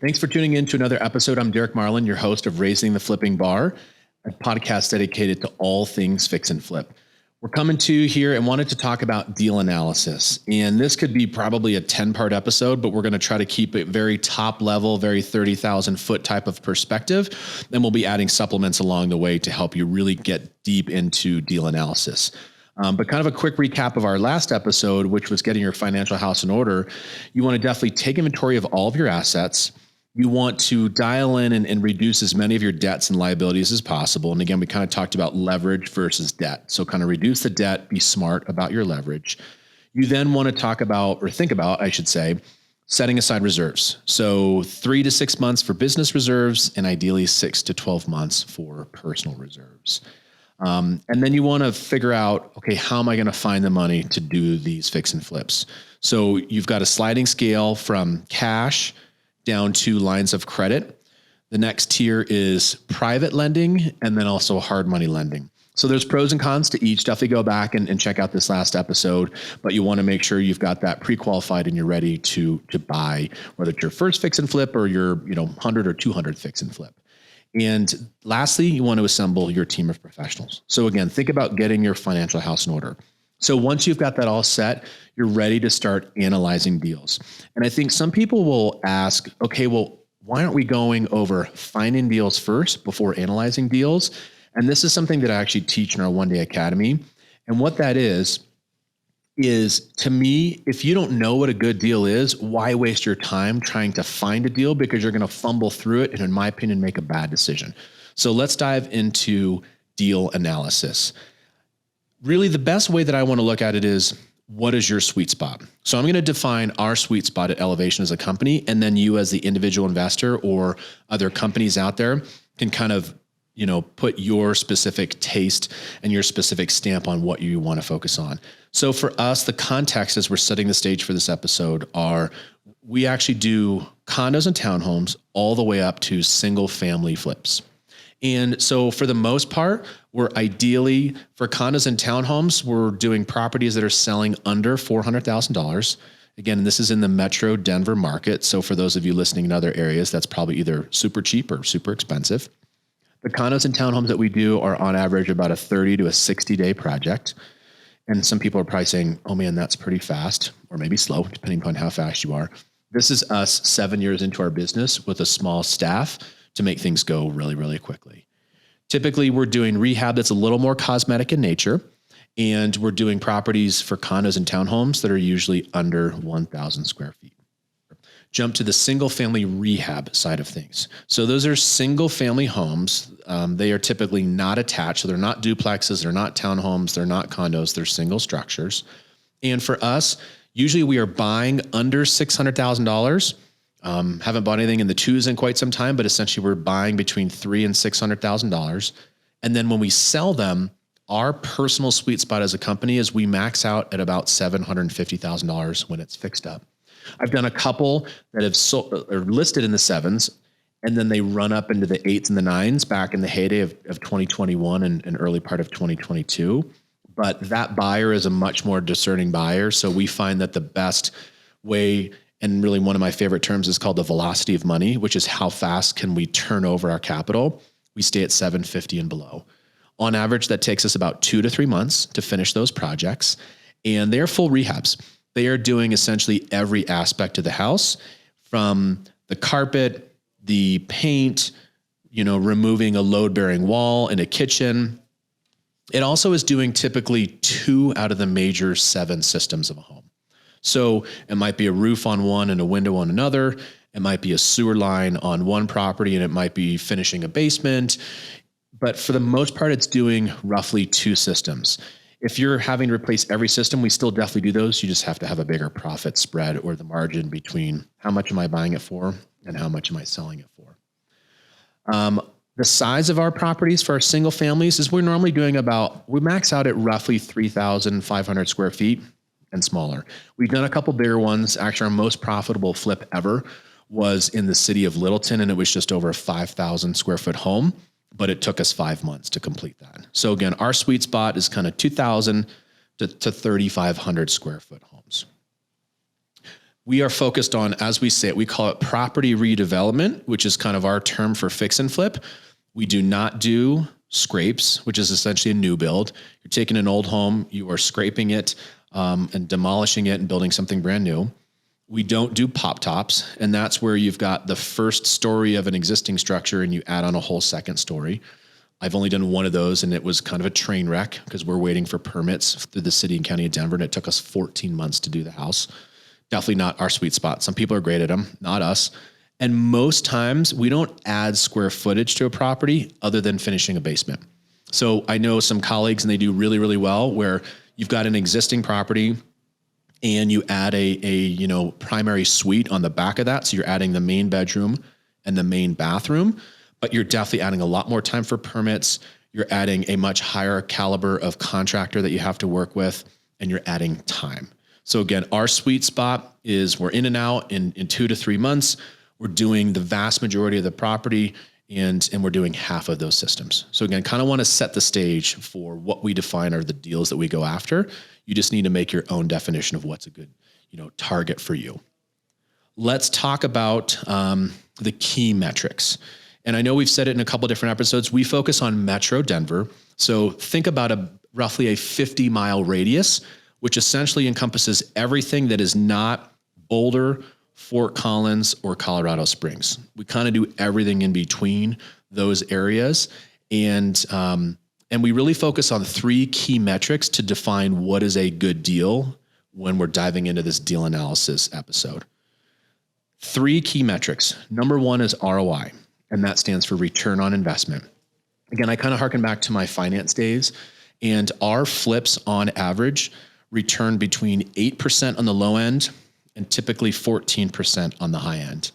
Thanks for tuning in to another episode. I'm Derek Marlin, your host of Raising the Flipping Bar, a podcast dedicated to all things fix and flip. We're coming to you here and wanted to talk about deal analysis. And this could be probably a 10-part episode, but we're going to try to keep it very top level, very 30,000 foot type of perspective. Then we'll be adding supplements along the way to help you really get deep into deal analysis. But kind of a quick recap of our last episode, which was getting your financial house in order. You want to definitely take inventory of all of your assets. You want to dial in and reduce as many of your debts and liabilities as possible. And again, we kind of talked about leverage versus debt. So kind of reduce the debt, be smart about your leverage. You then want to talk about, or think about, I should say, setting aside reserves. So 3 to 6 months for business reserves and ideally 6 to 12 months for personal reserves. And then you want to figure out, okay, how am I going to find the money to do these fix and flips? So you've got a sliding scale from cash down to lines of credit. The next tier is private lending and then also hard money lending. So there's pros and cons to each. Definitely go back and check out this last episode, but you want to make sure you've got that pre-qualified and you're ready to buy, whether it's your first fix and flip or your 100 or 200 fix and flip. And lastly, you want to assemble your team of professionals. So again, think about getting your financial house in order. So once you've got that all set, you're ready to start analyzing deals. And I think some people will ask, okay, well, why aren't we going over finding deals first before analyzing deals? And this is something that I actually teach in our one-day academy. And what that is to me, if you don't know what a good deal is, why waste your time trying to find a deal? Because you're going to fumble through it and, in my opinion, make a bad decision. So let's dive into deal analysis. Really, the best way that I want to look at it is, what is your sweet spot? So I'm going to define our sweet spot at Elevation as a company, and then you as the individual investor or other companies out there can kind of put your specific taste and your specific stamp on what you want to focus on. So for us, the context as we're setting the stage for this episode are we actually do condos and townhomes all the way up to single family flips. And so for the most part, we're ideally for condos and townhomes, we're doing properties that are selling under $400,000. Again, this is in the Metro Denver market. So for those of you listening in other areas, that's probably either super cheap or super expensive. The condos and townhomes that we do are on average about a 30 to a 60-day project. And some people are probably saying, oh man, that's pretty fast, or maybe slow, depending upon how fast you are. This is us 7 years into our business with a small staff to make things go really, really quickly. Typically, we're doing rehab that's a little more cosmetic in nature, and we're doing properties for condos and townhomes that are usually under 1,000 square feet. Jump to the single family rehab side of things. So those are single family homes. They are typically not attached. So they're not duplexes. They're not townhomes. They're not condos. They're single structures. And for us, usually we are buying under $600,000. Haven't bought anything in the twos in quite some time, but essentially we're buying between $300,000 and $600,000. And then when we sell them, our personal sweet spot as a company is we max out at about $750,000 when it's fixed up. I've done a couple that have sold or listed in the sevens, and then they run up into the eights and the nines back in the heyday of 2021 and early part of 2022. But that buyer is a much more discerning buyer. So we find that the best way, and really one of my favorite terms, is called the velocity of money, which is how fast can we turn over our capital. We stay at 750 and below. On average, that takes us about 2 to 3 months to finish those projects. And they're full rehabs. They are doing essentially every aspect of the house, from the carpet, the paint, removing a load-bearing wall in a kitchen. It also is doing typically 2 out of the major 7 systems of a home. So it might be a roof on one and a window on another. It might be a sewer line on one property, and it might be finishing a basement. But for the most part, it's doing roughly 2 systems. If you're having to replace every system, we still definitely do those. You just have to have a bigger profit spread, or the margin between how much am I buying it for and how much am I selling it for. The size of our properties for our single families is we're normally doing we max out at roughly 3,500 square feet and smaller. We've done a couple bigger ones. Actually, our most profitable flip ever was in the city of Littleton, and it was just over a 5,000 square foot home. But it took us 5 months to complete that. So again, our sweet spot is kind of 2,000 to 3,500 square foot homes. We are focused on, as we say it, we call it property redevelopment, which is kind of our term for fix and flip. We do not do scrapes, which is essentially a new build. You're taking an old home, you are scraping it and demolishing it and building something brand new. We don't do pop tops, and that's where you've got the first story of an existing structure and you add on a whole second story. I've only done one of those, and it was kind of a train wreck because we're waiting for permits through the city and county of Denver, and it took us 14 months to do the house. Definitely not our sweet spot. Some people are great at them, not us. And most times we don't add square footage to a property other than finishing a basement. So I know some colleagues, and they do really, really well, where you've got an existing property and you add a primary suite on the back of that. So you're adding the main bedroom and the main bathroom, but you're definitely adding a lot more time for permits. You're adding a much higher caliber of contractor that you have to work with, and you're adding time. So again, our sweet spot is we're in and out in 2 to 3 months. We're doing the vast majority of the property, and we're doing half of those systems. So again, kind of want to set the stage for what we define are the deals that we go after. You just need to make your own definition of what's a good, target for you. Let's talk about the key metrics. And I know we've said it in a couple of different episodes. We focus on Metro Denver. So think about roughly a 50-mile radius, which essentially encompasses everything that is not Boulder, Fort Collins, or Colorado Springs. We kind of do everything in between those areas. And we really focus on 3 key metrics to define what is a good deal when we're diving into this deal analysis episode. 3 key metrics. Number 1 is ROI, and that stands for return on investment. Again, I kind of harken back to my finance days, and our flips on average return between 8% on the low end and typically 14% on the high end.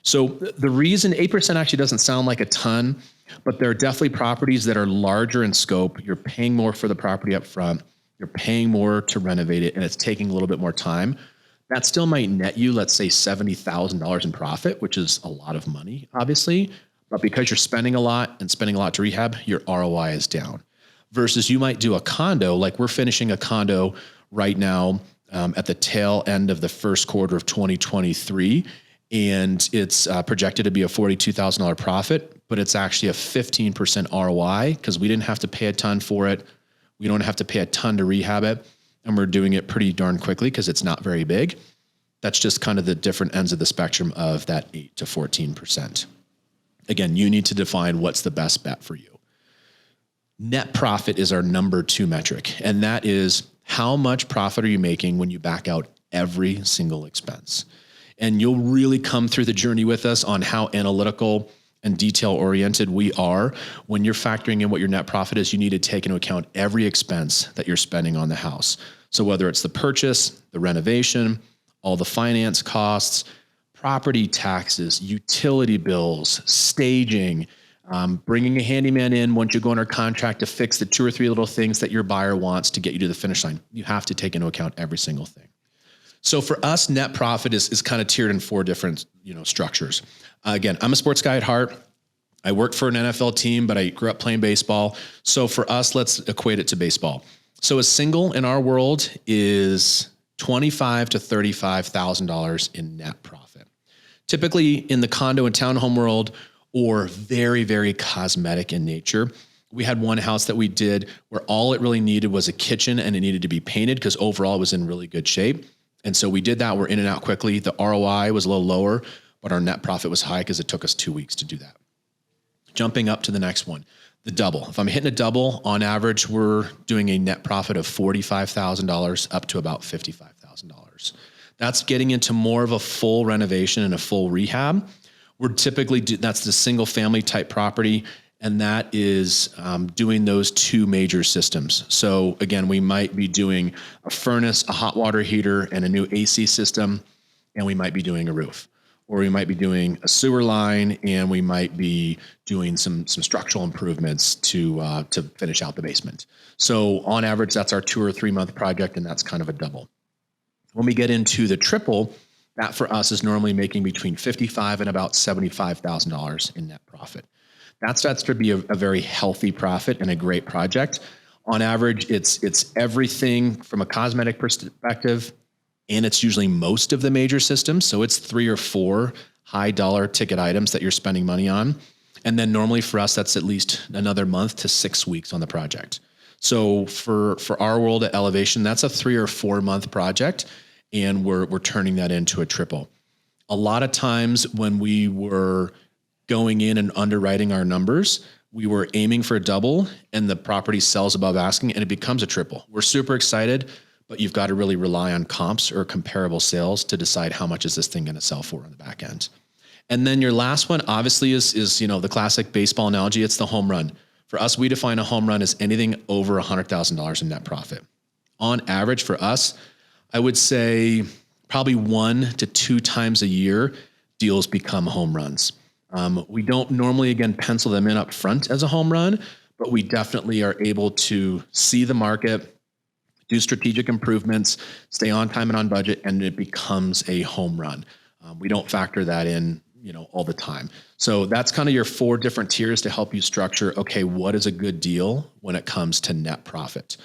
So the reason 8% actually doesn't sound like a ton, but there are definitely properties that are larger in scope. You're paying more for the property up front. You're paying more to renovate it, and it's taking a little bit more time. That still might net you, let's say, $70,000 in profit, which is a lot of money, obviously. But because you're spending a lot and spending a lot to rehab, your ROI is down. Versus you might do a condo, like we're finishing a condo right now at the tail end of the first quarter of 2023. And it's projected to be a $42,000 profit, but it's actually a 15% ROI because we didn't have to pay a ton for it. We don't have to pay a ton to rehab it. And we're doing it pretty darn quickly because it's not very big. That's just kind of the different ends of the spectrum of that 8 to 14%. Again, you need to define what's the best bet for you. Net profit is our number 2 metric, and that is how much profit are you making when you back out every single expense. And you'll really come through the journey with us on how analytical and detail-oriented we are. When you're factoring in what your net profit is, you need to take into account every expense that you're spending on the house. So whether it's the purchase, the renovation, all the finance costs, property taxes, utility bills, staging, bringing a handyman in once you go under contract to fix the 2 or 3 little things that your buyer wants to get you to the finish line. You have to take into account every single thing. So for us, net profit is kind of tiered in 4 different, structures. Again, I'm a sports guy at heart. I worked for an NFL team, but I grew up playing baseball. So for us, let's equate it to baseball. So a single in our world is $25,000 to $35,000 in net profit. Typically in the condo and townhome world, or very, very cosmetic in nature. We had one house that we did where all it really needed was a kitchen and it needed to be painted because overall it was in really good shape. And so we did that. We're in and out quickly. The ROI was a little lower, but our net profit was high because it took us 2 weeks to do that. Jumping up to the next one, the double. If I'm hitting a double, on average, we're doing a net profit of $45,000 up to about $55,000. That's getting into more of a full renovation and a full rehab. We're typically, that's the single family type property, and that is doing those 2 major systems. So again, we might be doing a furnace, a hot water heater, and a new AC system, and we might be doing a roof. Or we might be doing a sewer line, and we might be doing some structural improvements to finish out the basement. So on average, that's our 2 or 3 month project, and that's kind of a double. When we get into the triple, that for us is normally making between $55,000 and about $75,000 in net profit. That starts to be a very healthy profit and a great project. On average, it's everything from a cosmetic perspective, and it's usually most of the major systems. So it's 3 or 4 high dollar ticket items that you're spending money on. And then normally for us, that's at least another month to 6 weeks on the project. So for our world at Elevation, that's a 3 or 4 month project, and we're turning that into a triple. A lot of times when we were going in and underwriting our numbers, we were aiming for a double and the property sells above asking and it becomes a triple. We're super excited, but you've got to really rely on comps or comparable sales to decide how much is this thing going to sell for on the back end. And then your last one obviously is the classic baseball analogy. It's the home run. For us, we define a home run as anything over $100,000 in net profit. On average for us, I would say probably 1 to 2 times a year, deals become home runs. We don't normally, again, pencil them in up front as a home run, but we definitely are able to see the market, do strategic improvements, stay on time and on budget, and it becomes a home run. We don't factor that in, all the time. So that's kind of your 4 different tiers to help you structure, okay, what is a good deal when it comes to net profit?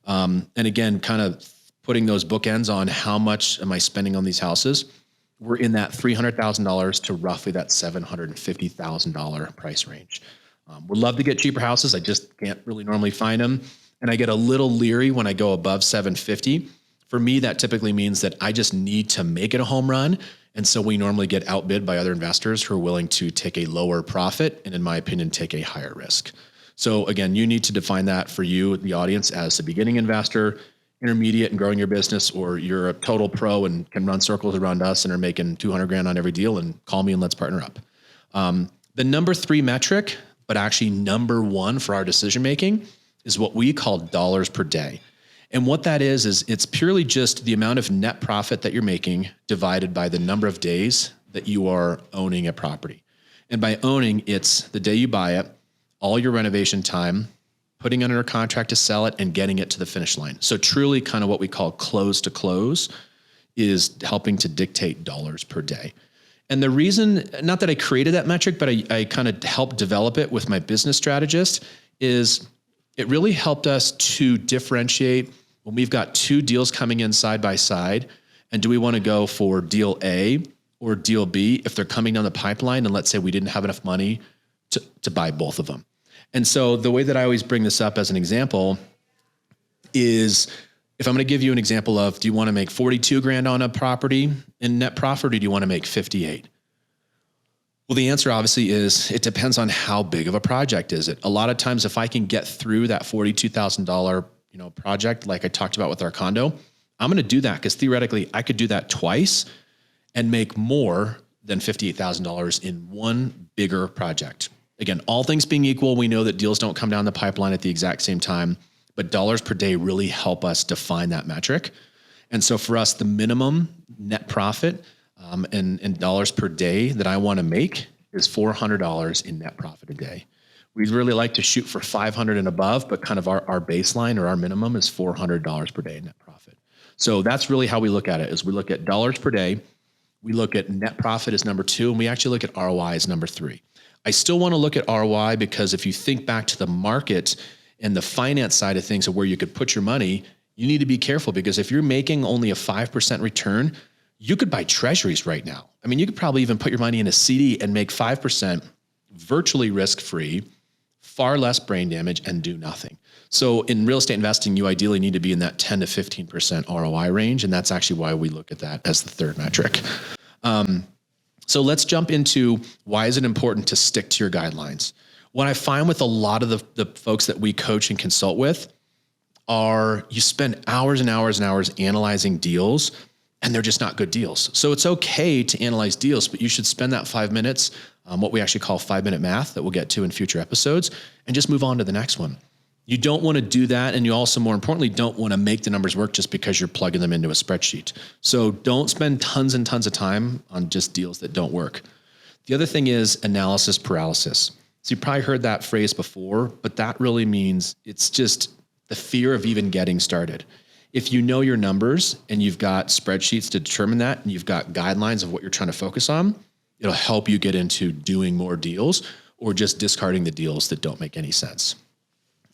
And again, kind of putting those bookends on how much am I spending on these houses? We're in that $300,000 to roughly that $750,000 price range. Would love to get cheaper houses. I just can't really normally find them. And I get a little leery when I go above 750. For me, that typically means that I just need to make it a home run. And so we normally get outbid by other investors who are willing to take a lower profit and, in my opinion, take a higher risk. So again, you need to define that for you, the audience, as a beginning investor, intermediate and growing your business, or you're a total pro and can run circles around us and are making 200 grand on every deal, and call me and let's partner up. The number 3 metric, but actually number 1 for our decision-making, is what we call dollars per day. And what that is it's purely just the amount of net profit that you're making divided by the number of days that you are owning a property. And by owning, it's the day you buy it, all your renovation time, putting it under a contract to sell it, and getting it to the finish line. So truly kind of what we call close to close is helping to dictate dollars per day. And the reason, not that I created that metric, but I kind of helped develop it with my business strategist, is it really helped us to differentiate when we've got 2 deals coming in side by side, and do we want to go for deal A or deal B if they're coming down the pipeline, and let's say we didn't have enough money to buy both of them. And so the way that I always bring this up as an example is, if I'm going to give you an example of, do you want to make 42 grand on a property in net profit, or do you want to make 58? Well, the answer obviously is it depends on how big of a project is it. A lot of times, if I can get through that $42,000, project, like I talked about with our condo, I'm going to do that because theoretically I could do that twice and make more than $58,000 in one bigger project. Again, all things being equal, we know that deals don't come down the pipeline at the exact same time, but dollars per day really help us define that metric. And so for us, the minimum net profit and dollars per day that I want to make is $400 in net profit a day. We'd really like to shoot for 500 and above, but kind of our baseline or our minimum is $400 per day in net profit. So that's really how we look at it, is we look at dollars per day. We look at net profit as number 2, and we actually look at ROI as number 3. I still want to look at ROI because if you think back to the market and the finance side of things of where you could put your money, you need to be careful, because if you're making only a 5% return, you could buy treasuries right now. I mean, you could probably even put your money in a CD and make 5% virtually risk-free, far less brain damage, and do nothing. So in real estate investing, you ideally need to be in that 10 to 15% ROI range. And that's actually why we look at that as the third metric. So let's jump into, why is it important to stick to your guidelines? What I find with a lot of the folks that we coach and consult with are, you spend hours and hours and hours analyzing deals, and they're just not good deals. So it's okay to analyze deals, but you should spend that 5 minutes, what we actually call 5-minute math, that we'll get to in future episodes, and just move on to the next one. You don't want to do that. And you also, more importantly, don't want to make the numbers work just because you're plugging them into a spreadsheet. So don't spend tons and tons of time on just deals that don't work. The other thing is analysis paralysis. So you probably heard that phrase before, but that really means it's just the fear of even getting started. If you know your numbers and you've got spreadsheets to determine that, and you've got guidelines of what you're trying to focus on, it'll help you get into doing more deals or just discarding the deals that don't make any sense.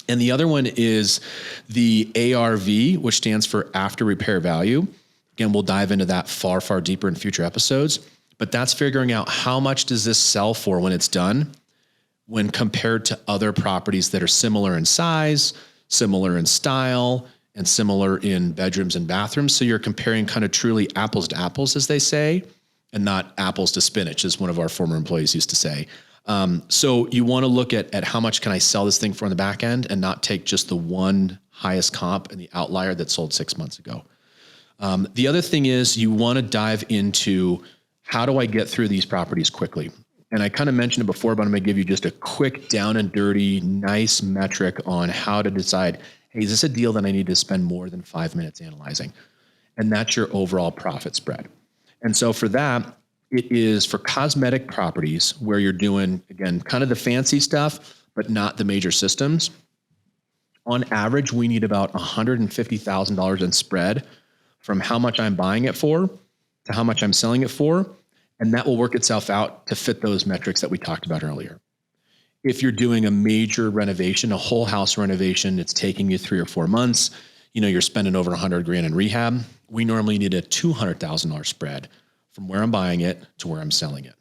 And the other one is the ARV, which stands for after repair value. Again, we'll dive into that far, far deeper in future episodes, but that's figuring out how much does this sell for when it's done, when compared to other properties that are similar in size, similar in style, and similar in bedrooms and bathrooms. So you're comparing kind of truly apples to apples, as they say, and not apples to spinach, as one of our former employees used to say. So you want to look at how much can I sell this thing for on the back end and not take just the one highest comp and the outlier that sold 6 months ago. The other thing is you want to dive into how do I get through these properties quickly? And I kind of mentioned it before, but I'm going to give you just a quick down and dirty, nice metric on how to decide, hey, is this a deal that I need to spend more than 5 minutes analyzing? And that's your overall profit spread. And so for that, it is for cosmetic properties where you're doing, again, kind of the fancy stuff, but not the major systems. On average, we need about $150,000 in spread from how much I'm buying it for to how much I'm selling it for. And that will work itself out to fit those metrics that we talked about earlier. If you're doing a major renovation, a whole house renovation, it's taking you 3 or 4 months, you're spending over $100,000 in rehab. We normally need a $200,000 spread from where I'm buying it to where I'm selling it.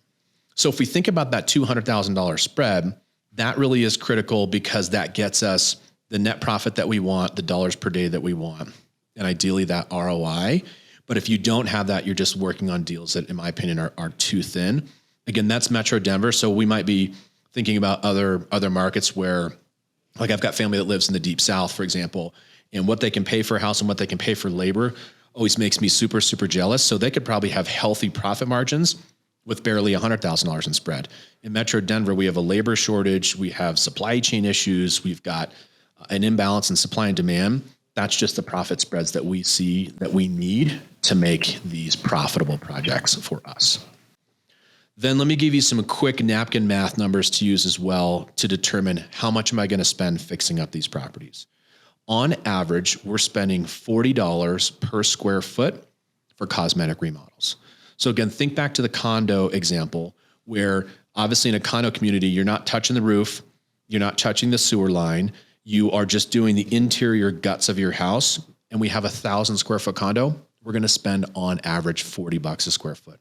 So if we think about that $200,000 spread, that really is critical because that gets us the net profit that we want, the dollars per day that we want, and ideally that ROI. But if you don't have that, you're just working on deals that, in my opinion, are too thin. Again, that's Metro Denver. So we might be thinking about other markets where, like I've got family that lives in the deep South, for example, and what they can pay for a house and what they can pay for labor always makes me super, super jealous. So they could probably have healthy profit margins with barely $100,000 in spread. In Metro Denver, we have a labor shortage. We have supply chain issues. We've got an imbalance in supply and demand. That's just the profit spreads that we see that we need to make these profitable projects for us. Then let me give you some quick napkin math numbers to use as well to determine how much am I going to spend fixing up these properties. On average, we're spending $40 per square foot for cosmetic remodels. So again, think back to the condo example where obviously in a condo community, you're not touching the roof, you're not touching the sewer line, you are just doing the interior guts of your house, and we have 1,000 square foot condo, we're going to spend on average $40 a square foot.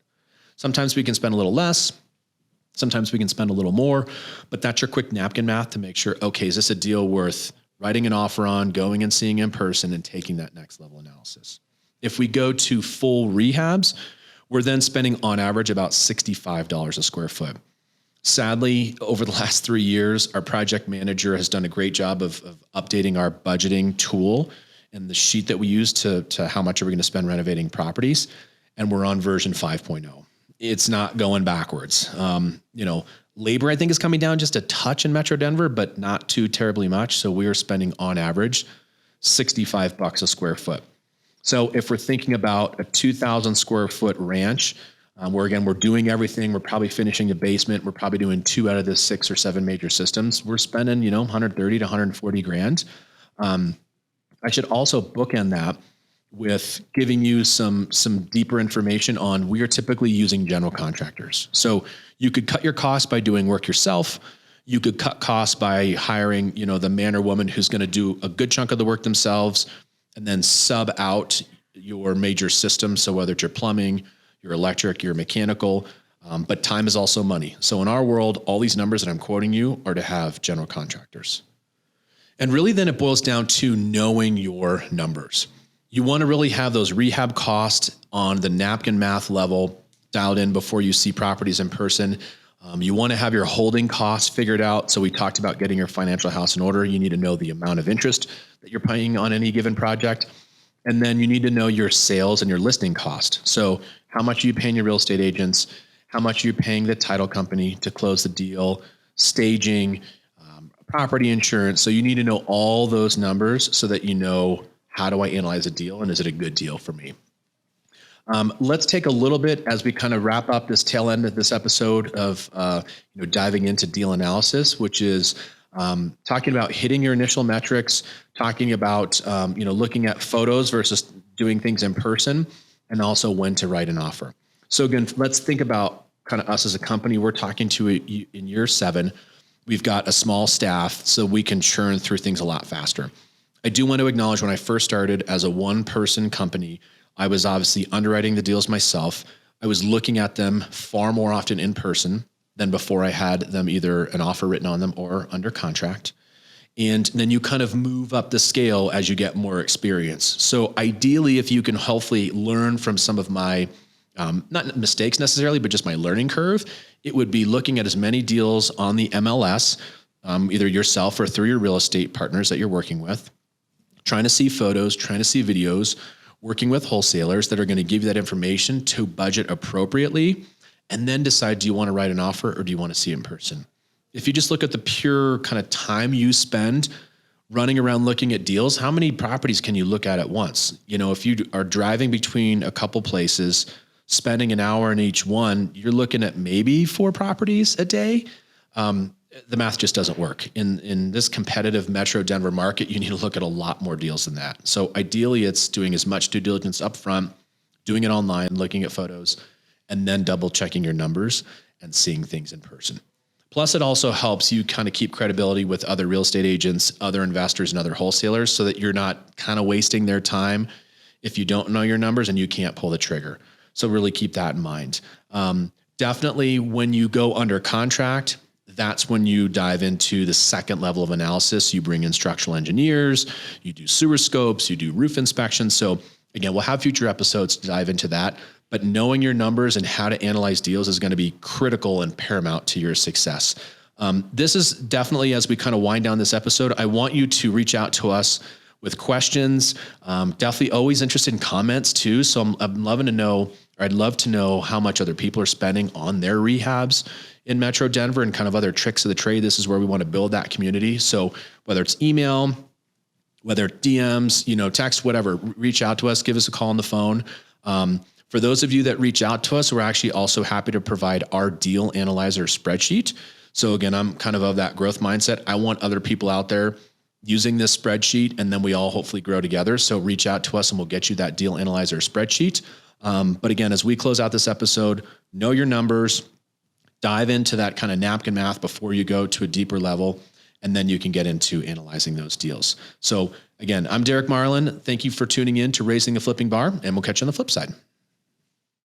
Sometimes we can spend a little less. Sometimes we can spend a little more, but that's your quick napkin math to make sure, okay, is this a deal worth writing an offer on, going and seeing in person and taking that next level analysis? If we go to full rehabs, we're then spending on average about $65 a square foot. Sadly, over the last 3 years, our project manager has done a great job of updating our budgeting tool and the sheet that we use to how much are we going to spend renovating properties. And we're on version 5.0. It's not going backwards. Labor, I think, is coming down just a touch in Metro Denver, but not too terribly much. So we are spending on average $65 a square foot. So if we're thinking about a 2,000 square foot ranch, where again, we're doing everything, we're probably finishing the basement, we're probably doing 2 out of the 6 or 7 major systems, we're spending, $130 to $140,000. I should also bookend that with giving you some deeper information on we are typically using general contractors. So you could cut your costs by doing work yourself. You could cut costs by hiring, the man or woman who's going to do a good chunk of the work themselves and then sub out your major systems. So whether it's your plumbing, your electric, your mechanical, but time is also money. So in our world, all these numbers that I'm quoting you are to have general contractors. And really then it boils down to knowing your numbers. You want to really have those rehab costs on the napkin math level dialed in before you see properties in person. You want to have your holding costs figured out. So we talked about getting your financial house in order. You need to know the amount of interest that you're paying on any given project. And then you need to know your sales and your listing cost. So how much are you paying your real estate agents? How much are you paying the title company to close the deal? Staging, property insurance. So you need to know all those numbers so that you know, how do I analyze a deal and is it a good deal for me? Let's take a little bit as we kind of wrap up this tail end of this episode of diving into deal analysis, which is talking about hitting your initial metrics, talking about looking at photos versus doing things in person, and also when to write an offer. So again, let's think about kind of us as a company. We're talking to in year 7. We've got a small staff, so we can churn through things a lot faster. I do want to acknowledge when I first started as a one-person company, I was obviously underwriting the deals myself. I was looking at them far more often in person than before I had them either an offer written on them or under contract. And then you kind of move up the scale as you get more experience. So ideally, if you can hopefully learn from some of my, not mistakes necessarily, but just my learning curve, it would be looking at as many deals on the MLS, either yourself or through your real estate partners that you're working with, trying to see photos, trying to see videos, working with wholesalers that are going to give you that information to budget appropriately, and then decide, do you want to write an offer or do you want to see it in person? If you just look at the pure kind of time you spend running around looking at deals, how many properties can you look at once? If you are driving between a couple places, spending an hour in each one, you're looking at maybe 4 properties a day. The math just doesn't work. In this competitive Metro Denver market, you need to look at a lot more deals than that. So ideally, it's doing as much due diligence up front, doing it online, looking at photos, and then double checking your numbers and seeing things in person. Plus, it also helps you kind of keep credibility with other real estate agents, other investors, and other wholesalers so that you're not kind of wasting their time if you don't know your numbers and you can't pull the trigger. So really keep that in mind. Definitely when you go under contract, that's when you dive into the second level of analysis. You bring in structural engineers, you do sewer scopes, you do roof inspections. So again, we'll have future episodes to dive into that. But knowing your numbers and how to analyze deals is going to be critical and paramount to your success. This is definitely, as we kind of wind down this episode, I want you to reach out to us with questions. Definitely always interested in comments too. So I'm loving to know, or I'd love to know how much other people are spending on their rehabs in Metro Denver and kind of other tricks of the trade. This is where we want to build that community. So whether it's email, whether it's DMs, text, whatever, reach out to us, give us a call on the phone. For those of you that reach out to us, we're actually also happy to provide our deal analyzer spreadsheet. So again, I'm kind of that growth mindset. I want other people out there using this spreadsheet, and then we all hopefully grow together. So reach out to us and we'll get you that deal analyzer spreadsheet. But again, as we close out this episode, know your numbers, dive into that kind of napkin math before you go to a deeper level, and then you can get into analyzing those deals. So again, I'm Derek Marlin. Thank you for tuning in to Raising the Flipping Bar, and we'll catch you on the flip side.